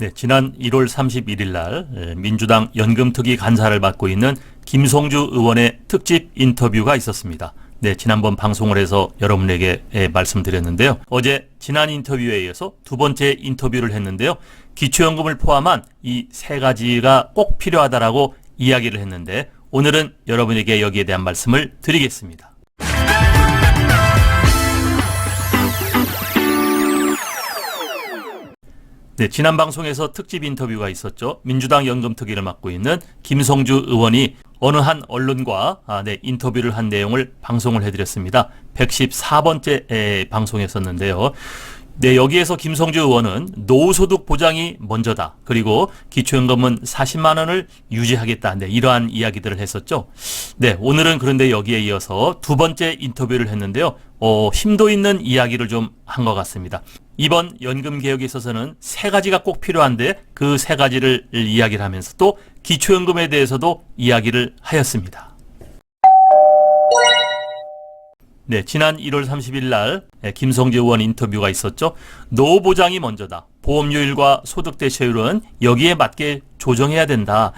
네, 지난 1월 31일 날 민주당 연금특위 간사를 맡고 있는 김성주 의원의 특집 인터뷰가 있었습니다. 네, 지난번 방송을 해서 여러분에게 말씀드렸는데요. 어제 지난 인터뷰에 이어서 두 번째 인터뷰를 했는데요. 기초연금을 포함한 이 세 가지가 꼭 필요하다라고 이야기를 했는데 오늘은 여러분에게 여기에 대한 말씀을 드리겠습니다. 네, 지난 방송에서 특집 인터뷰가 있었죠. 민주당 연금특위를 맡고 있는 김성주 의원이 어느 한 언론과 인터뷰를 한 내용을 방송을 해드렸습니다. 114번째 방송했었는데요. 네, 여기에서 김성주 의원은 노후소득 보장이 먼저다. 그리고 기초연금은 40만 원을 유지하겠다. 네, 이러한 이야기들을 했었죠. 네, 오늘은 그런데 여기에 이어서 두 번째 인터뷰를 했는데요. 힘도 있는 이야기를 좀 한 것 같습니다. 이번 연금 개혁에 있어서는 세 가지가 꼭 필요한데 그 세 가지를 이야기를 하면서 또 기초연금에 대해서도 이야기를 하였습니다. 네, 지난 1월 30일 날 김성주 의원 인터뷰가 있었죠. 노후 보장이 먼저다. 보험료율과 소득 대체율은 여기에 맞게 조정해야 된다.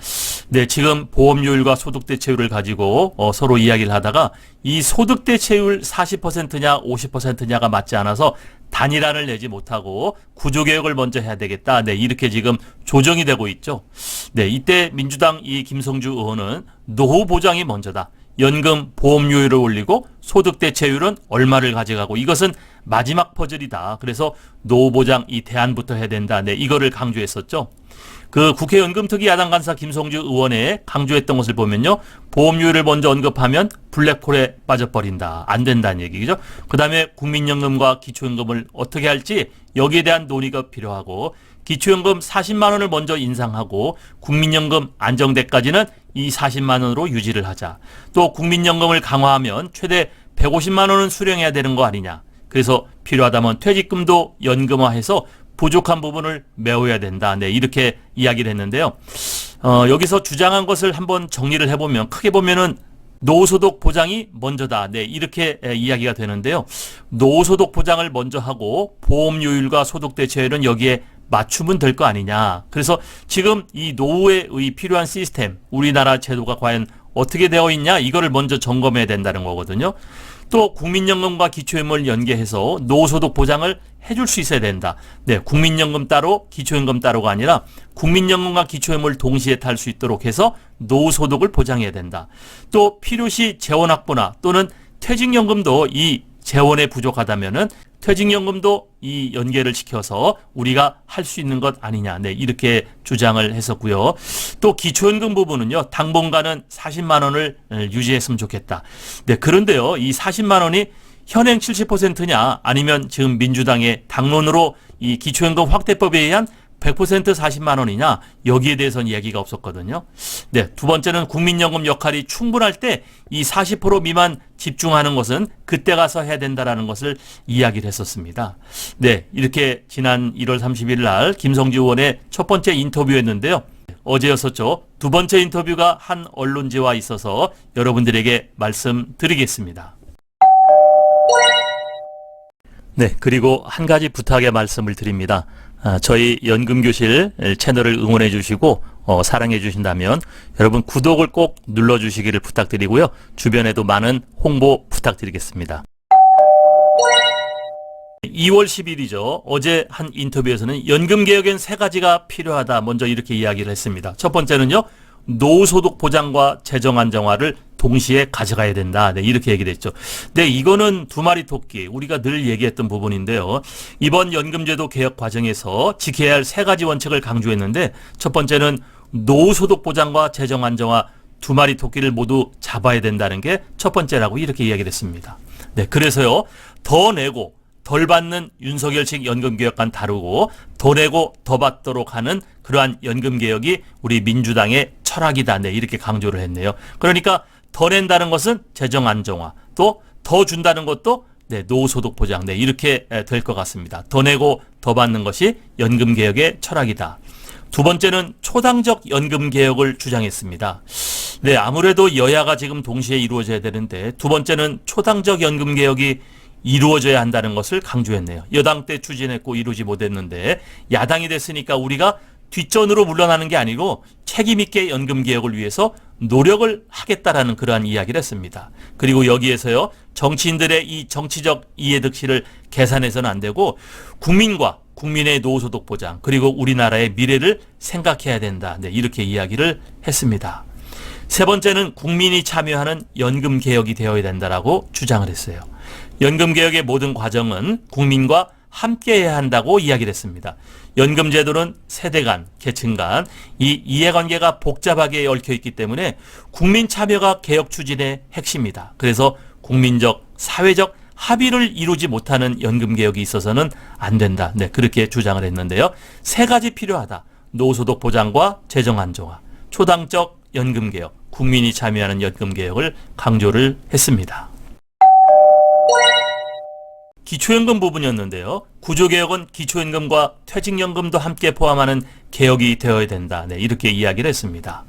네, 지금 보험료율과 소득 대체율을 가지고 서로 이야기를 하다가 이 소득 대체율 40%냐 50%냐가 맞지 않아서 단일화를 내지 못하고 구조개혁을 먼저 해야 되겠다. 네, 이렇게 지금 조정이 되고 있죠. 네, 이때 민주당 이 김성주 의원은 노후 보장이 먼저다. 연금 보험료율을 올리고 소득 대체율은 얼마를 가져가고 이것은 마지막 퍼즐이다. 그래서 노후보장 이 대안부터 해야 된다. 네, 이거를 강조했었죠. 그 국회 연금특위 야당 간사 김성주 의원의 강조했던 것을 보면요. 보험료율을 먼저 언급하면 블랙홀에 빠져버린다. 안 된다는 얘기죠. 그 다음에 국민연금과 기초연금을 어떻게 할지 여기에 대한 논의가 필요하고 기초연금 40만 원을 먼저 인상하고 국민연금 안정대까지는 이 40만 원으로 유지를 하자. 또 국민연금을 강화하면 최대 150만 원은 수령해야 되는 거 아니냐. 그래서 필요하다면 퇴직금도 연금화해서 부족한 부분을 메워야 된다. 네, 이렇게 이야기를 했는데요. 여기서 주장한 것을 한번 정리를 해보면 크게 보면은 노후소득 보장이 먼저다. 네, 이렇게 이야기가 되는데요. 노후소득 보장을 먼저 하고 보험료율과 소득 대체율은 여기에 맞추면 될 거 아니냐. 그래서 지금 이 노후에 필요한 시스템, 우리나라 제도가 과연 어떻게 되어 있냐, 이거를 먼저 점검해야 된다는 거거든요. 또 국민연금과 기초연금을 연계해서 노후소득 보장을 해줄 수 있어야 된다. 네, 국민연금 따로 기초연금 따로가 아니라 국민연금과 기초연금을 동시에 탈 수 있도록 해서 노후소득을 보장해야 된다. 또 필요시 재원 확보나 또는 퇴직연금도 이 재원에 부족하다면은 퇴직연금도 이 연계를 시켜서 우리가 할 수 있는 것 아니냐. 네, 이렇게 주장을 했었고요. 또 기초연금 부분은요. 당분간은 40만 원을 유지했으면 좋겠다. 네, 그런데요. 이 40만 원이 현행 70%냐 아니면 지금 민주당의 당론으로 이 기초연금 확대법에 의한 100% 40만 원이냐 여기에 대해서는 이야기가 없었거든요. 네, 두 번째는 국민연금 역할이 충분할 때 이 40% 미만 집중하는 것은 그때 가서 해야 된다라는 것을 이야기를 했었습니다. 네, 이렇게 지난 1월 30일 날 김성주 의원의 첫 번째 인터뷰였는데요. 어제였었죠. 두 번째 인터뷰가 한 언론지와 있어서 여러분들에게 말씀드리겠습니다. 네, 그리고 한 가지 부탁의 말씀을 드립니다. 저희 연금교실 채널을 응원해 주시고 사랑해 주신다면 여러분 구독을 꼭 눌러 주시기를 부탁드리고요. 주변에도 많은 홍보 부탁드리겠습니다. 2월 10일이죠. 어제 한 인터뷰에서는 연금개혁엔 세 가지가 필요하다. 먼저 이렇게 이야기를 했습니다. 첫 번째는요. 노후소득 보장과 재정 안정화를 동시에 가져가야 된다. 네, 이렇게 얘기를 했죠. 네, 이거는 두 마리 토끼. 우리가 늘 얘기했던 부분인데요. 이번 연금제도 개혁 과정에서 지켜야 할 세 가지 원칙을 강조했는데 첫 번째는 노후소득 보장과 재정 안정화 두 마리 토끼를 모두 잡아야 된다는 게 첫 번째라고 이렇게 이야기를 했습니다. 네, 그래서요. 더 내고 덜 받는 윤석열식 연금개혁과는 다르고 더 내고 더 받도록 하는 그러한 연금개혁이 우리 민주당의 철학이다. 네, 이렇게 강조를 했네요. 그러니까 더 낸다는 것은 재정 안정화, 또 더 준다는 것도 네, 노후소득 보장, 네, 이렇게 될 것 같습니다. 더 내고 더 받는 것이 연금개혁의 철학이다. 두 번째는 초당적 연금개혁을 주장했습니다. 네, 아무래도 여야가 지금 동시에 이루어져야 되는데 두 번째는 초당적 연금개혁이 이루어져야 한다는 것을 강조했네요. 여당 때 추진했고 이루지 못했는데 야당이 됐으니까 우리가 뒷전으로 물러나는 게 아니고 책임있게 연금개혁을 위해서 노력을 하겠다라는 그러한 이야기를 했습니다. 그리고 여기에서요, 정치인들의 이 정치적 이해득실을 계산해서는 안 되고 국민과 국민의 노후소득 보장, 그리고 우리나라의 미래를 생각해야 된다. 네, 이렇게 이야기를 했습니다. 세 번째는 국민이 참여하는 연금개혁이 되어야 된다라고 주장을 했어요. 연금개혁의 모든 과정은 국민과 함께 해야 한다고 이야기를 했습니다. 연금제도는 세대 간, 계층 간 이 이해관계가 복잡하게 얽혀있기 때문에 국민 참여가 개혁 추진의 핵심이다. 그래서 국민적, 사회적 합의를 이루지 못하는 연금개혁이 있어서는 안 된다. 네, 그렇게 주장을 했는데요. 세 가지 필요하다. 노후소득 보장과 재정 안정화, 초당적 연금개혁, 국민이 참여하는 연금개혁을 강조를 했습니다. 기초연금 부분이었는데요. 구조개혁은 기초연금과 퇴직연금도 함께 포함하는 개혁이 되어야 된다. 네, 이렇게 이야기를 했습니다.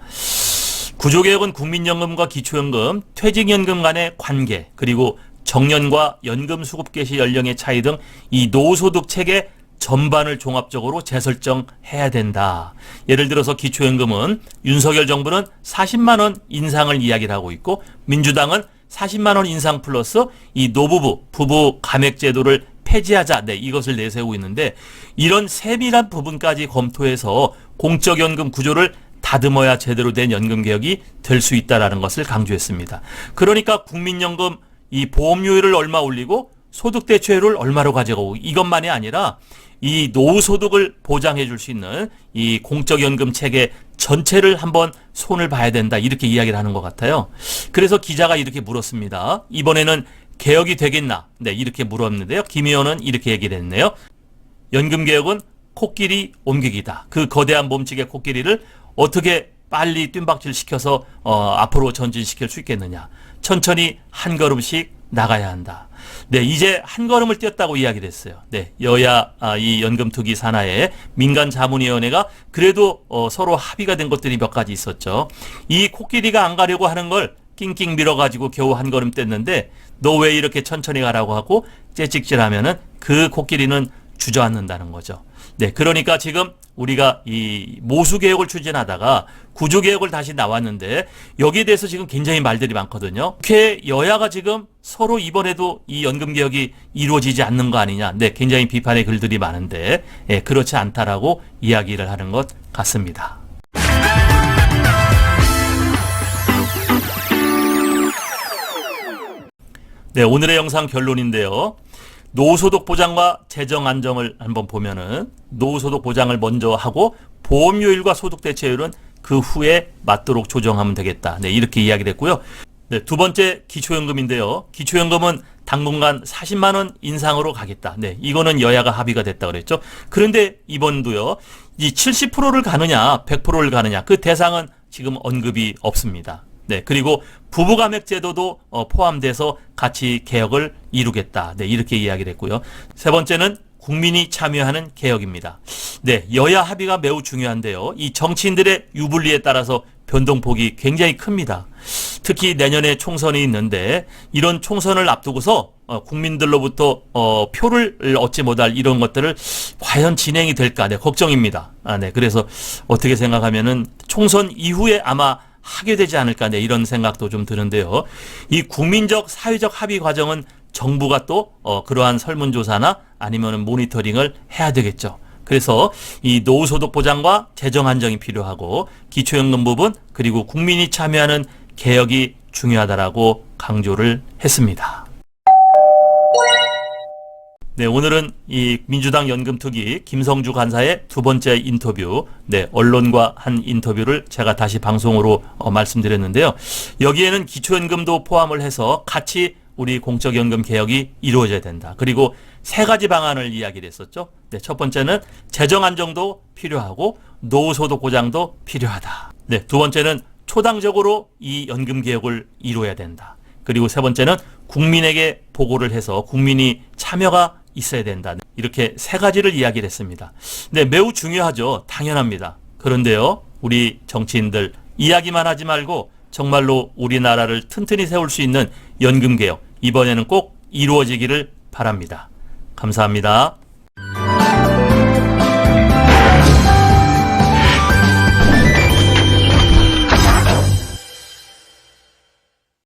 구조개혁은 국민연금과 기초연금, 퇴직연금 간의 관계, 그리고 정년과 연금 수급 개시 연령의 차이 등 이 노후소득 체계 전반을 종합적으로 재설정해야 된다. 예를 들어서 기초연금은 윤석열 정부는 40만 원 인상을 이야기를 하고 있고, 민주당은 40만 원 인상 플러스 이 노부부, 부부 감액 제도를 폐지하자. 네, 이것을 내세우고 있는데, 이런 세밀한 부분까지 검토해서 공적연금 구조를 다듬어야 제대로 된 연금개혁이 될 수 있다는 것을 강조했습니다. 그러니까 국민연금 이 보험료율을 얼마 올리고 소득대체율을 얼마로 가져가고, 이것만이 아니라 이 노후소득을 보장해 줄 수 있는 이 공적연금 체계 전체를 한번 손을 봐야 된다, 이렇게 이야기를 하는 것 같아요. 그래서 기자가 이렇게 물었습니다. 이번에는 개혁이 되겠나? 네, 이렇게 물었는데요. 김 의원은 이렇게 얘기를 했네요. 연금개혁은 코끼리 옮기기다. 그 거대한 몸집의 코끼리를 어떻게 빨리 뜀박질 시켜서 앞으로 전진시킬 수 있겠느냐. 천천히 한 걸음씩 나가야 한다. 네, 이제 한 걸음을 뛰었다고 이야기를 했어요. 네, 여야 이 연금투기 산하의 민간자문위원회가 그래도 서로 합의가 된 것들이 몇 가지 있었죠. 이 코끼리가 안 가려고 하는 걸 낑낑 밀어가지고 겨우 한 걸음 뗐는데, 너 왜 이렇게 천천히 가라고 하고 째찍질하면은 그 코끼리는 주저앉는다는 거죠. 네, 그러니까 지금 우리가 이 모수개혁을 추진하다가 구조개혁을 다시 나왔는데, 여기에 대해서 지금 굉장히 말들이 많거든요. 국회 여야가 지금 서로 이번에도 이 연금개혁이 이루어지지 않는 거 아니냐. 네, 굉장히 비판의 글들이 많은데, 예, 그렇지 않다라고 이야기를 하는 것 같습니다. 네, 오늘의 영상 결론인데요. 노후소득 보장과 재정 안정을 한번 보면은, 노후소득 보장을 먼저 하고 보험료율과 소득대체율은 그 후에 맞도록 조정하면 되겠다. 네, 이렇게 이야기를 했고요. 네, 두 번째 기초연금인데요. 기초연금은 당분간 40만 원 인상으로 가겠다. 네, 이거는 여야가 합의가 됐다 그랬죠. 그런데 이번도요, 이 70%를 가느냐 100%를 가느냐, 그 대상은 지금 언급이 없습니다. 네, 그리고 부부감액 제도도 포함돼서 같이 개혁을 이루겠다. 네, 이렇게 이야기를 했고요. 세 번째는 국민이 참여하는 개혁입니다. 네, 여야 합의가 매우 중요한데요. 이 정치인들의 유불리에 따라서 변동폭이 굉장히 큽니다. 특히 내년에 총선이 있는데, 이런 총선을 앞두고서 국민들로부터 표를 얻지 못할 이런 것들을 과연 진행이 될까? 네, 걱정입니다. 네, 그래서 어떻게 생각하면은 총선 이후에 아마 하게 되지 않을까, 네, 이런 생각도 좀 드는데요. 이 국민적 사회적 합의 과정은 정부가 또 그러한 설문조사나 아니면 모니터링을 해야 되겠죠. 그래서 이 노후소득 보장과 재정 안정이 필요하고, 기초연금 부분, 그리고 국민이 참여하는 개혁이 중요하다라고 강조를 했습니다. 네, 오늘은 이 민주당 연금투기 김성주 간사의 두 번째 인터뷰, 네, 언론과 한 인터뷰를 제가 다시 방송으로 말씀드렸는데요. 여기에는 기초연금도 포함을 해서 같이 우리 공적연금 개혁이 이루어져야 된다. 그리고 세 가지 방안을 이야기를 했었죠. 네, 첫 번째는 재정 안정도 필요하고 노후소득 보장도 필요하다. 네, 두 번째는 초당적으로 이 연금 개혁을 이루어야 된다. 그리고 세 번째는 국민에게 보고를 해서 국민이 참여가 있어야 된다. 이렇게 세 가지를 이야기를 했습니다. 네, 매우 중요하죠. 당연합니다. 그런데요, 우리 정치인들 이야기만 하지 말고 정말로 우리나라를 튼튼히 세울 수 있는 연금개혁, 이번에는 꼭 이루어지기를 바랍니다. 감사합니다.